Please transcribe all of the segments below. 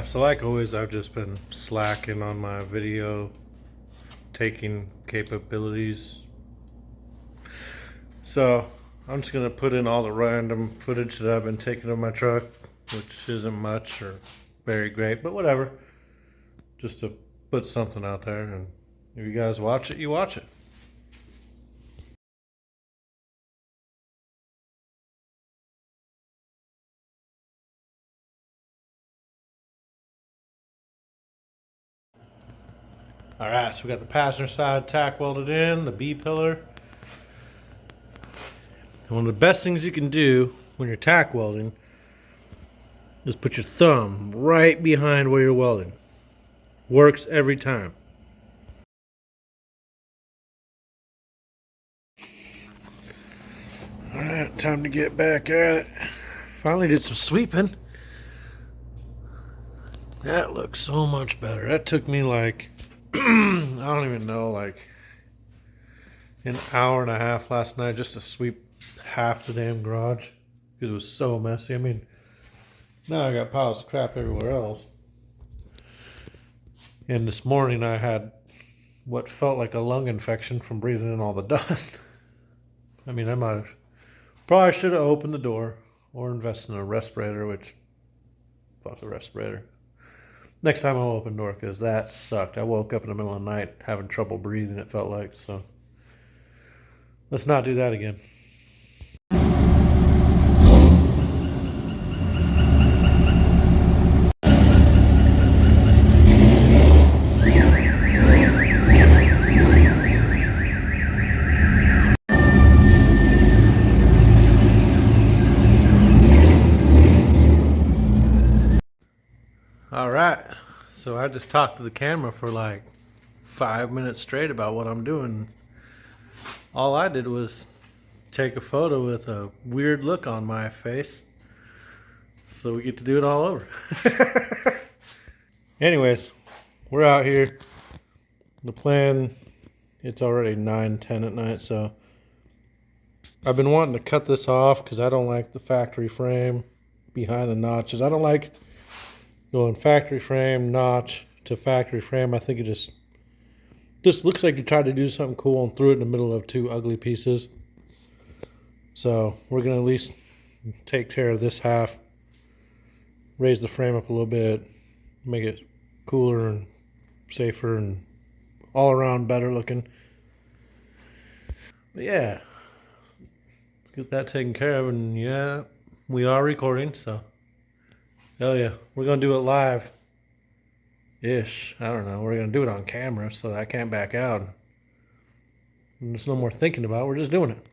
So like always, I've just been slacking on my video taking capabilities. So I'm just gonna put in all the random footage that I've been taking of my truck, which isn't much or very great, but whatever. Just to put something out there, and if you guys watch it, you watch it. Alright, so we got the passenger side tack welded in, the B pillar. And one of the best things you can do when you're tack welding is put your thumb right behind where you're welding. Works every time. Alright, time to get back at it. Finally did some sweeping. That looks so much better. That took me like, I don't even know, like an hour and a half last night just to sweep half the damn garage because it was so messy. I mean, now I got piles of crap everywhere else. And this morning I had what felt like a lung infection from breathing in all the dust. I mean, I might have probably should have opened the door or invested in a respirator, which fuck a respirator. Next time I'll open the door because that sucked. I woke up in the middle of the night having trouble breathing, it felt like. So let's not do that again. All right, so I just talked to the camera for like 5 minutes straight about what I'm doing. All I did was take a photo with a weird look on my face, so we get to do it all over. Anyways, we're out here. The plan, it's already 9:10 at night, so I've been wanting to cut this off because I don't like the factory frame behind the notches. I don't like going factory frame, notch to factory frame. I think it just looks like you tried to do something cool and threw it in the middle of two ugly pieces. So we're going to at least take care of this half, raise the frame up a little bit, make it cooler and safer and all around better looking. But yeah, let's get that taken care of. And yeah, we are recording, so hell yeah, we're going to do it live. Ish. I don't know. We're going to do it on camera so that I can't back out. And there's no more thinking about it. We're just doing it.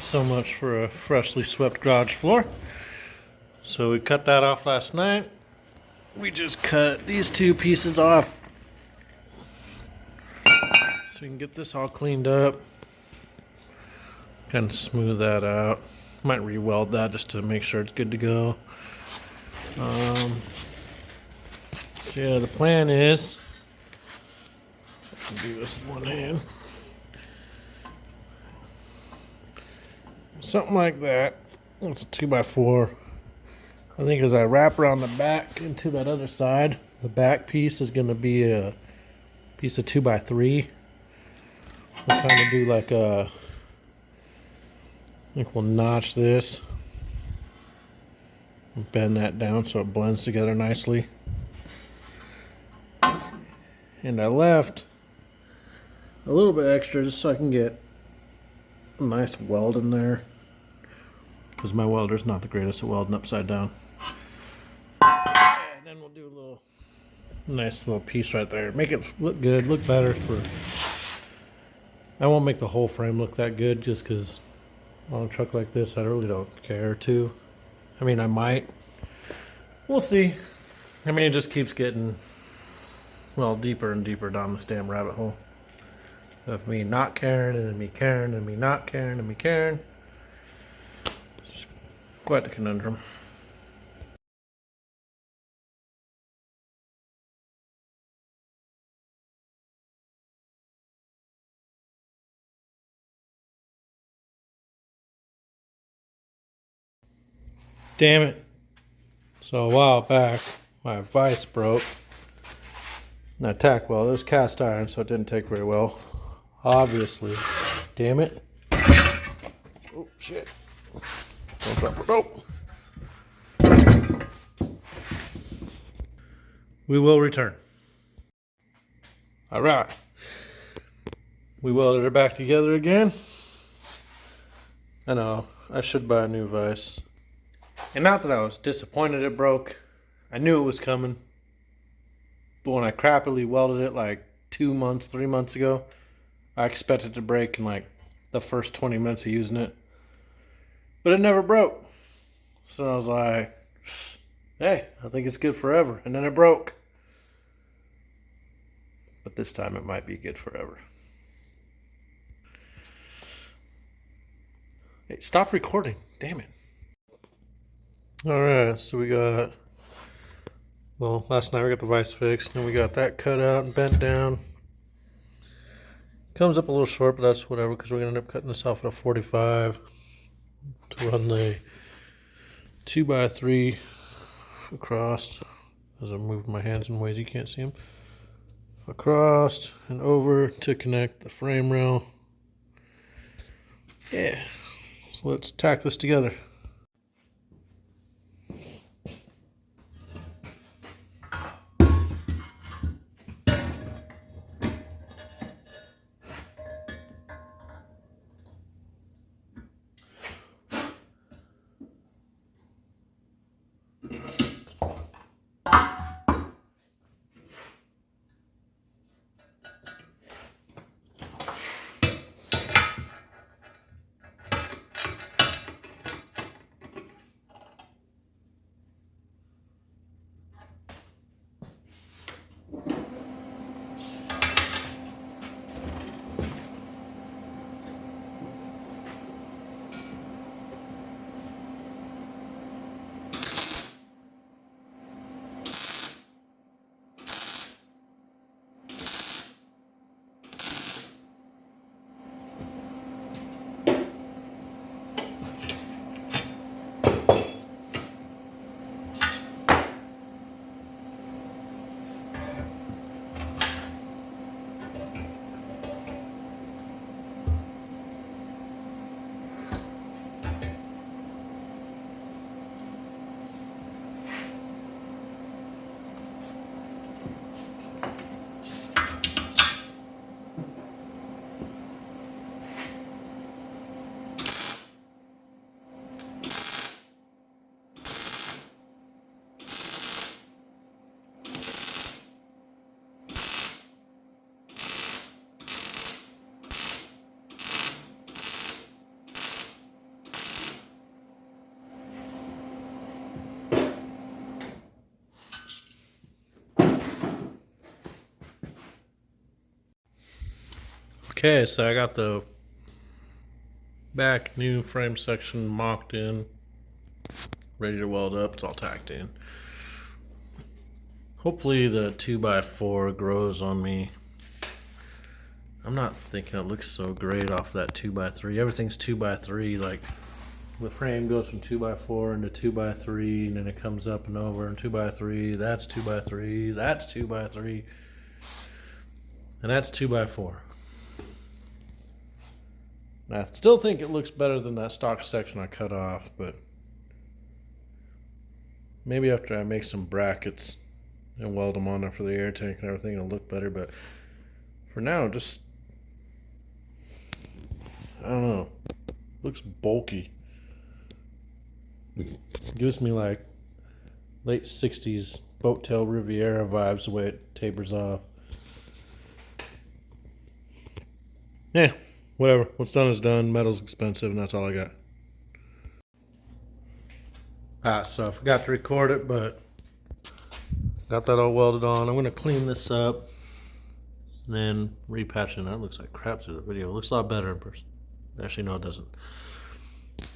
So much for a freshly swept garage floor. So we cut that off last night. We just cut these two pieces off so we can get this all cleaned up. Kind of smooth that out. Might re-weld that just to make sure it's good to go. So yeah, the plan is, I can do this with one hand. Something like that. It's a 2x4. I think as I wrap around the back into that other side, the back piece is going to be a piece of 2x3. We'll kind of do like a, I think we'll notch this and bend that down so it blends together nicely. And I left a little bit extra just so I can get a nice weld in there, because my welder's not the greatest at welding upside down. And then we'll do a little nice little piece right there. Make it look good, look better. I won't make the whole frame look that good just because on a truck like this I really don't care to. I mean, I might. We'll see. I mean, it just keeps getting, well, deeper and deeper down this damn rabbit hole of me not caring and then me caring and me not caring and me caring. It's quite the conundrum. Damn it. So a while back, my vise broke. And I tack weld. It was cast iron, so it didn't take very well. Obviously. Damn it. Oh, shit. Don't drop the rope. We will return. All right. We welded her back together again. I know. I should buy a new vise. And not that I was disappointed it broke. I knew it was coming. But when I crappily welded it like 2 months, 3 months ago, I expected it to break in like the first 20 minutes of using it. But it never broke. So I was like, hey, I think it's good forever. And then it broke. But this time it might be good forever. Hey, stop recording. Damn it. Alright, so we got, well, last night we got the vise fixed, and we got that cut out and bent down. Comes up a little short, but that's whatever, because we're going to end up cutting this off at a 45 to run the 2x3 across, as I move my hands in ways you can't see them, across and over to connect the frame rail. Yeah, so let's tack this together. Okay, so I got the back new frame section mocked in, ready to weld up. It's all tacked in. Hopefully the 2x4 grows on me. I'm not thinking it looks so great off that 2x3. Everything's 2x3. Like the frame goes from 2x4 into 2x3, and then it comes up and over and 2x3. That's 2x3. That's 2x3, and that's 2x4. I still think it looks better than that stock section I cut off, but maybe after I make some brackets and weld them on there for the air tank and everything, it'll look better. But for now, just, I don't know, looks bulky. Gives me like late 60s boat tail Riviera vibes the way it tapers off. Yeah, whatever. What's done is done. Metal's expensive, and that's all I got. So I forgot to record it, but got that all welded on. I'm going to clean this up and then repatch it. That looks like crap through the video. It looks a lot better in person. Actually, no, it doesn't.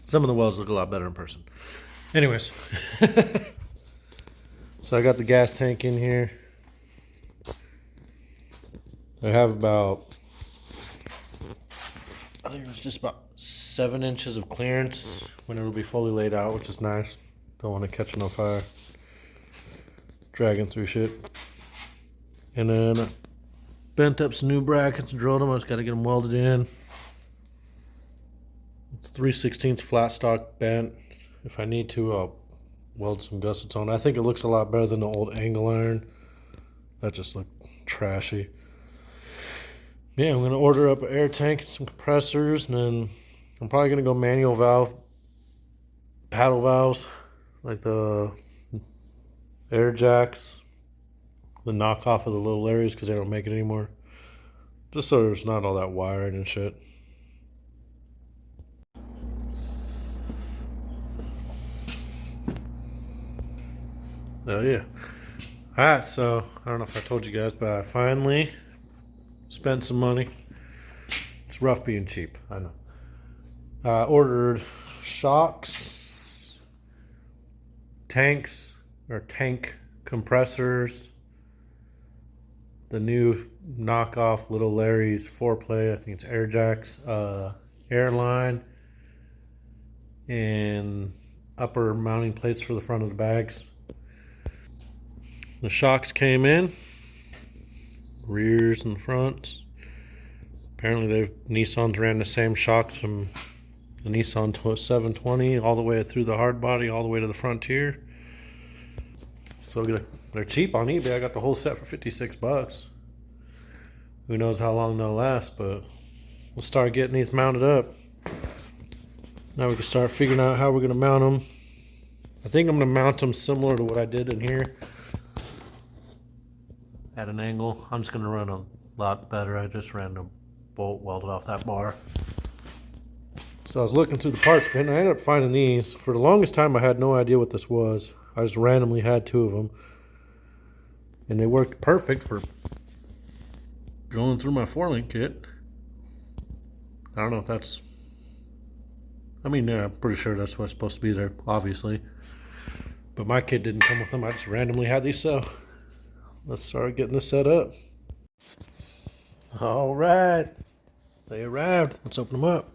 Some of the welds look a lot better in person. Anyways. So I got the gas tank in here. I have about, I think it's just about 7 inches of clearance when it'll be fully laid out, which is nice. Don't want to catch no fire. Dragging through shit. And then I bent up some new brackets and drilled them. I just got to get them welded in. It's 3/16 flat stock bent. If I need to, I'll weld some gussets on. I think it looks a lot better than the old angle iron. That just looked trashy. Yeah, I'm going to order up an air tank and some compressors, and then I'm probably going to go manual valve, paddle valves, like the air jacks, the knockoff of the little Larrys because they don't make it anymore. Just so there's not all that wiring and shit. Oh yeah. Alright, so I don't know if I told you guys, but I finally spent some money. It's rough being cheap, I know. I ordered shocks, tank compressors, the new knockoff Little Larry's 4-play, I think it's air jacks, airline, and upper mounting plates for the front of the bags. The shocks came in, rears and fronts. Apparently Nissan's ran the same shocks from the Nissan 720 all the way through the hard body, all the way to the Frontier. So they're cheap on eBay. I got the whole set for $56. Who knows how long they'll last, but we'll start getting these mounted up. Now we can start figuring out how we're going to mount them. I think I'm going to mount them similar to what I did in here. At an angle. I'm just going to run a lot better. I just ran a bolt welded off that bar. So I was looking through the parts bin, and I ended up finding these. For the longest time I had no idea what this was. I just randomly had 2 of them. And they worked perfect for going through my 4-link kit. I don't know if that's... I mean, yeah, I'm pretty sure that's what's supposed to be there, obviously. But my kit didn't come with them. I just randomly had these, so... Let's start getting this set up. All right, they arrived. Let's open them up.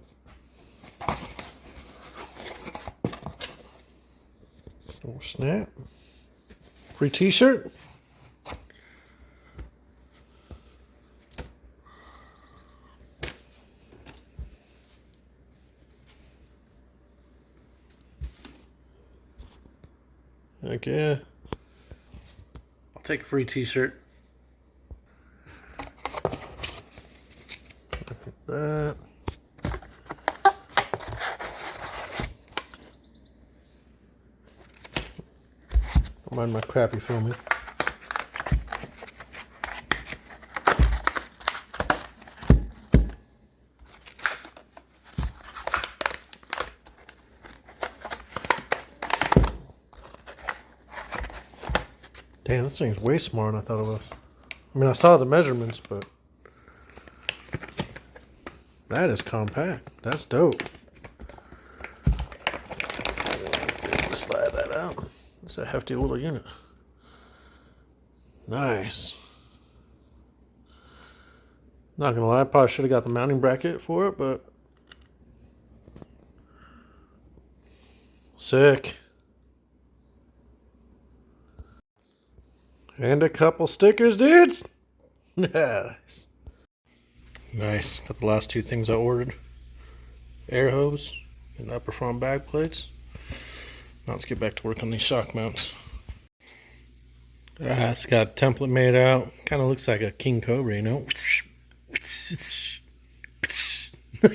Oh snap! Free T-shirt. Heck yeah! I'll take a free T-shirt. Look at that. Don't mind my crappy filming. Damn, this thing's way smaller than I thought it was. I mean, I saw the measurements, but That is compact. That's dope. Slide that out. It's a hefty little unit. Nice. Not gonna lie, I probably should have got the mounting bracket for it, but sick. And a couple stickers, dudes. Nice. Nice. Got the last two things I ordered. Air hose and upper front back plates. Now let's get back to work on these shock mounts. It's got a template made out. Kind of looks like a King Cobra, you know? And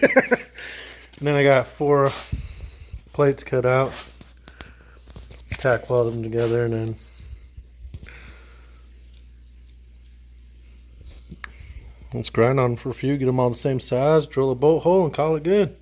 then I got 4 plates cut out. Tack weld them together and then let's grind on them for a few, get them all the same size, drill a bolt hole and call it good.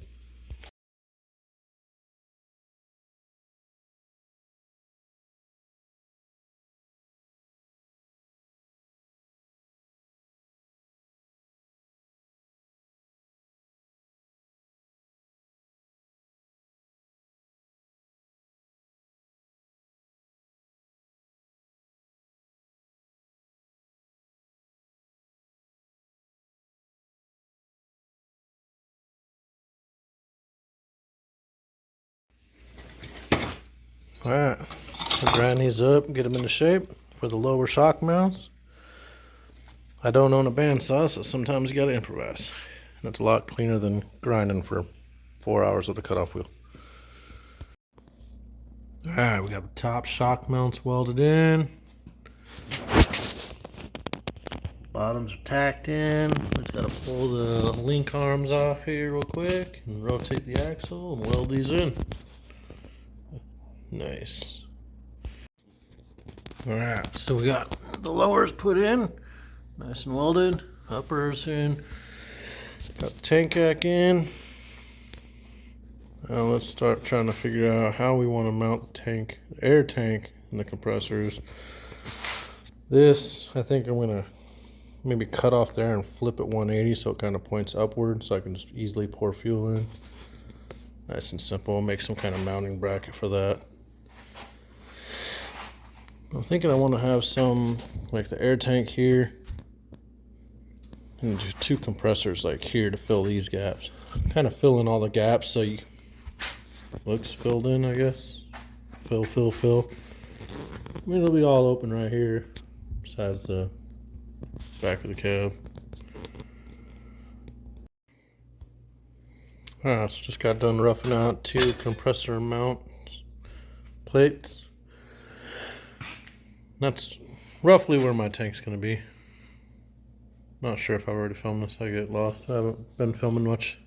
Alright, we'll grind these up, get them into shape for the lower shock mounts. I don't own a bandsaw, so sometimes you gotta improvise. And it's a lot cleaner than grinding for 4 hours with a cutoff wheel. Alright, we got the top shock mounts welded in. Bottoms are tacked in. We just gotta pull the link arms off here real quick and rotate the axle and weld these in. Nice. Alright, so we got the lowers put in, nice and welded. Uppers in. Got the tank jack in. Now let's start trying to figure out how we want to mount the tank, the air tank, and the compressors. This, I think I'm gonna maybe cut off there and flip it 180 so it kind of points upward so I can just easily pour fuel in. Nice and simple. I'll make some kind of mounting bracket for that. I'm thinking I want to have some like the air tank here and do 2 compressors like here to fill these gaps. Kind of fill in all the gaps so you looks filled in, I guess. Fill. I mean, it'll be all open right here besides the back of the cab. Alright, so just got done roughing out 2 compressor mount plates. That's roughly where my tank's gonna be. Not sure if I've already filmed this, I get lost. I haven't been filming much.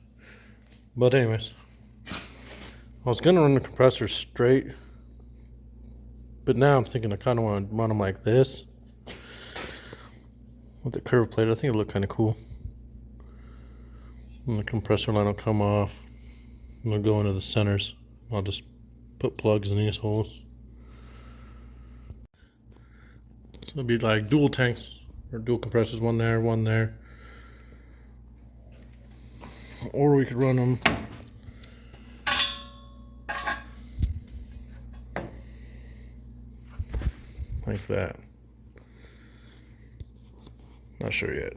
But anyways, I was gonna run the compressor straight, but now I'm thinking I kind of want to run them like this with the curved plate. I think it'll look kind of cool. And the compressor line will come off and it'll go into the centers. I'll just put plugs in these holes. So it'll be like dual tanks or dual compressors, one there, one there. Or we could run them like that. Not sure yet.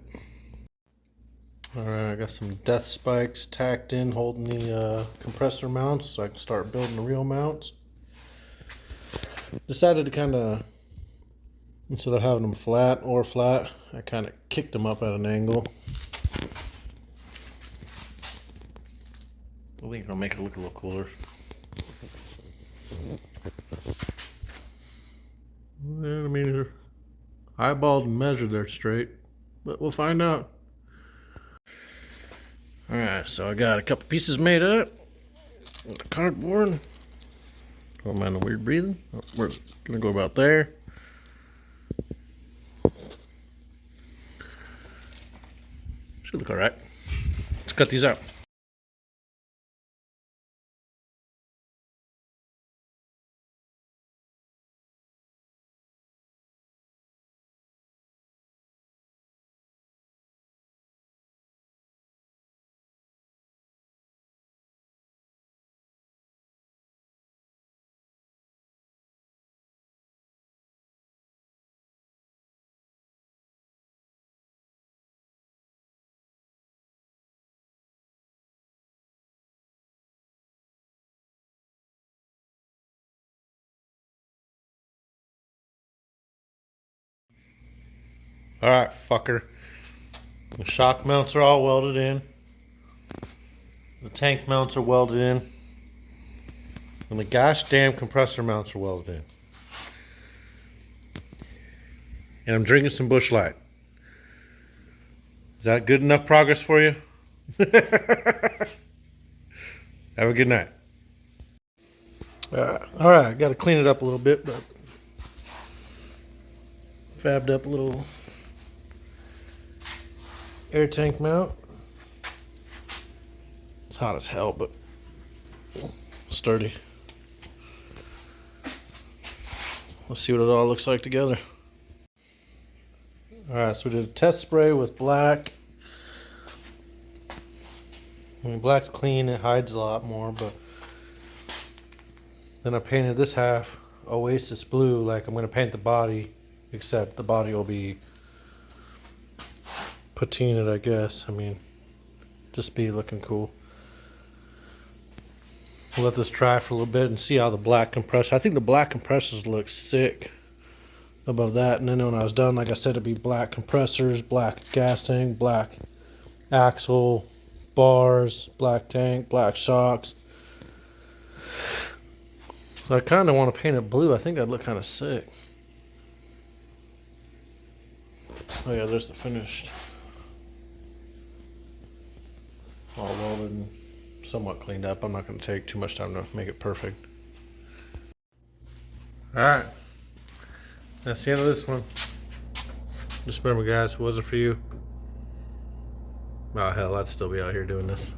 Alright, I got some death spikes tacked in holding the compressor mounts so I can start building the real mounts. Decided to kind of, instead of having them flat, I kind of kicked them up at an angle. I think it'll make it look a little cooler. I mean, they're eyeballed and measured, they're straight, but we'll find out. Alright, so I got a couple pieces made up. The cardboard. Don't mind the weird breathing. We're gonna go about there. Should look alright. Let's cut these out. Alright, fucker. The shock mounts are all welded in. The tank mounts are welded in. And the gosh damn compressor mounts are welded in. And I'm drinking some Busch Light. Is that good enough progress for you? Have a good night. Alright, got to clean it up a little bit, but fabbed up a little air tank mount. It's hot as hell, but sturdy. Let's see what it all looks like together. Alright, so we did a test spray with black. I mean, black's clean, it hides a lot more, but then I painted this half Oasis blue, like I'm going to paint the body, except the body will be patinaed, I guess. I mean, just be looking cool. We'll let this dry for a little bit and see how the black compressor. I think the black compressors look sick above that. And then when I was done, like I said, it'd be black compressors, black gas tank, black axle, bars, black tank, black shocks. So I kind of want to paint it blue. I think that'd look kind of sick. Oh yeah, there's the finished. All welded and somewhat cleaned up. I'm not going to take too much time to make it perfect. Alright. That's the end of this one. Just remember, guys, if it wasn't for you, oh hell, I'd still be out here doing this.